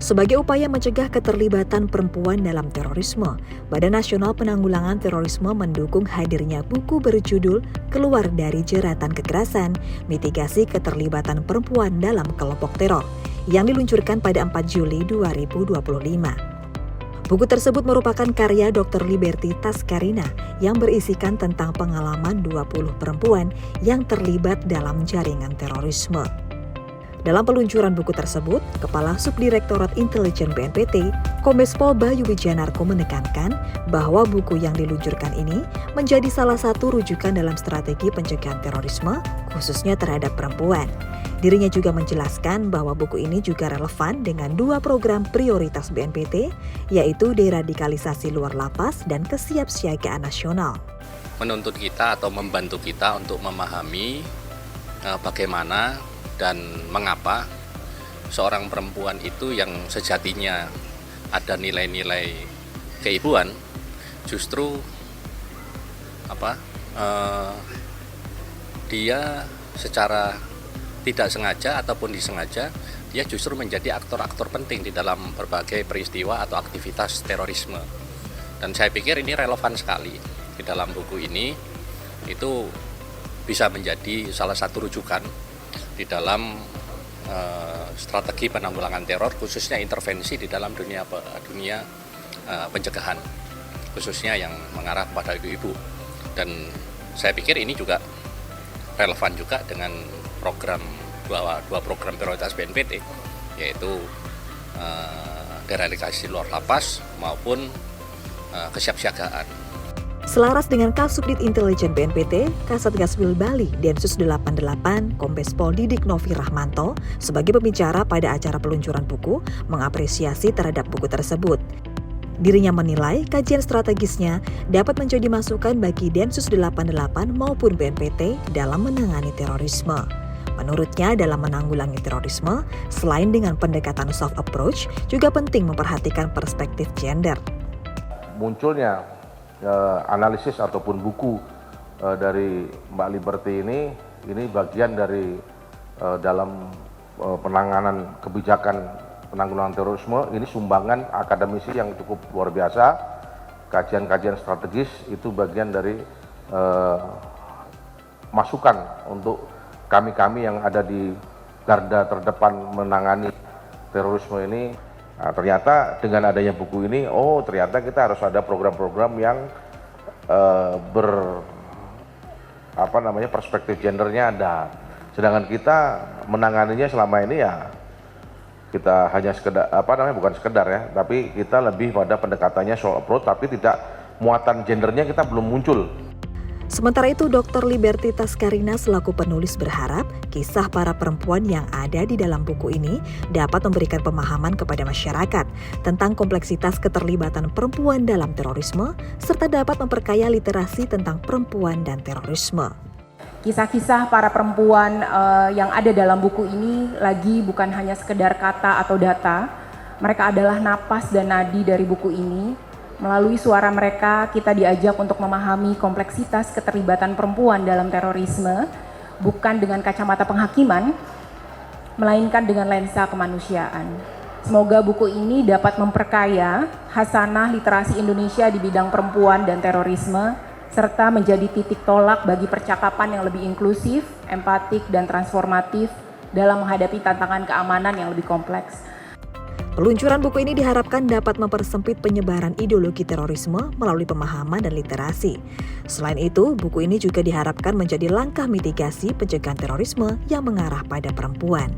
Sebagai upaya mencegah keterlibatan perempuan dalam terorisme, Badan Nasional Penanggulangan Terorisme mendukung hadirnya buku berjudul Keluar dari Jeratan Kekerasan, Mitigasi Keterlibatan Perempuan dalam Kelompok Teror, yang diluncurkan pada 4 Juli 2025. Buku tersebut merupakan karya Dr. Liberty Taskarina yang berisikan tentang pengalaman 20 perempuan yang terlibat dalam jaringan terorisme. Dalam peluncuran buku tersebut, Kepala Subdirektorat Intelijen BNPT, Kombes Pol Bayu Wijanarko menekankan bahwa buku yang diluncurkan ini menjadi salah satu rujukan dalam strategi pencegahan terorisme, khususnya terhadap perempuan. Dirinya juga menjelaskan bahwa buku ini juga relevan dengan 2 program prioritas BNPT, yaitu deradikalisasi luar lapas dan kesiapsiagaan nasional. Menuntut kita atau membantu kita untuk memahami bagaimana dan mengapa seorang perempuan itu yang sejatinya ada nilai-nilai keibuan justru dia secara tidak sengaja ataupun disengaja dia justru menjadi aktor-aktor penting di dalam berbagai peristiwa atau aktivitas terorisme. Dan saya pikir ini relevan sekali di dalam buku ini, itu bisa menjadi salah satu rujukan di dalam strategi penanggulangan teror, khususnya intervensi di dalam dunia pencegahan, khususnya yang mengarah kepada ibu-ibu. Dan saya pikir ini juga relevan juga dengan dua program prioritas BNPT, yaitu deradikalisasi luar lapas maupun kesiapsiagaan. Selaras dengan Kasubdit Intelijen BNPT, Kasatgas Wil Bali, Densus 88, Kombes Pol Didik Novi Rahmanto, sebagai pembicara pada acara peluncuran buku, mengapresiasi terhadap buku tersebut. Dirinya menilai kajian strategisnya dapat menjadi masukan bagi Densus 88 maupun BNPT dalam menangani terorisme. Menurutnya, dalam menanggulangi terorisme, selain dengan pendekatan soft approach, juga penting memperhatikan perspektif gender. Munculnya analisis ataupun buku dari Mbak Liberty ini bagian dari dalam penanganan kebijakan penanggulangan terorisme. Ini sumbangan akademisi yang cukup luar biasa. Kajian-kajian strategis itu bagian dari masukan untuk kami-kami yang ada di garda terdepan menangani terorisme ini. Nah, ternyata dengan adanya buku ini, ternyata kita harus ada program-program yang perspektif gendernya ada. Sedangkan kita menanganinya selama ini ya kita hanya sekedar bukan sekedar ya, tapi kita lebih pada pendekatannya soal approach, tapi tidak muatan gendernya kita belum muncul. Sementara itu, Dr. Liberty Taskarina selaku penulis berharap kisah para perempuan yang ada di dalam buku ini dapat memberikan pemahaman kepada masyarakat tentang kompleksitas keterlibatan perempuan dalam terorisme, serta dapat memperkaya literasi tentang perempuan dan terorisme. Kisah-kisah para perempuan yang ada dalam buku ini lagi bukan hanya sekedar kata atau data, mereka adalah napas dan nadi dari buku ini. Melalui suara mereka, kita diajak untuk memahami kompleksitas keterlibatan perempuan dalam terorisme, bukan dengan kacamata penghakiman, melainkan dengan lensa kemanusiaan. Semoga buku ini dapat memperkaya hasanah literasi Indonesia di bidang perempuan dan terorisme, serta menjadi titik tolak bagi percakapan yang lebih inklusif, empatik, dan transformatif dalam menghadapi tantangan keamanan yang lebih kompleks. Peluncuran buku ini diharapkan dapat mempersempit penyebaran ideologi terorisme melalui pemahaman dan literasi. Selain itu, buku ini juga diharapkan menjadi langkah mitigasi pencegahan terorisme yang mengarah pada perempuan.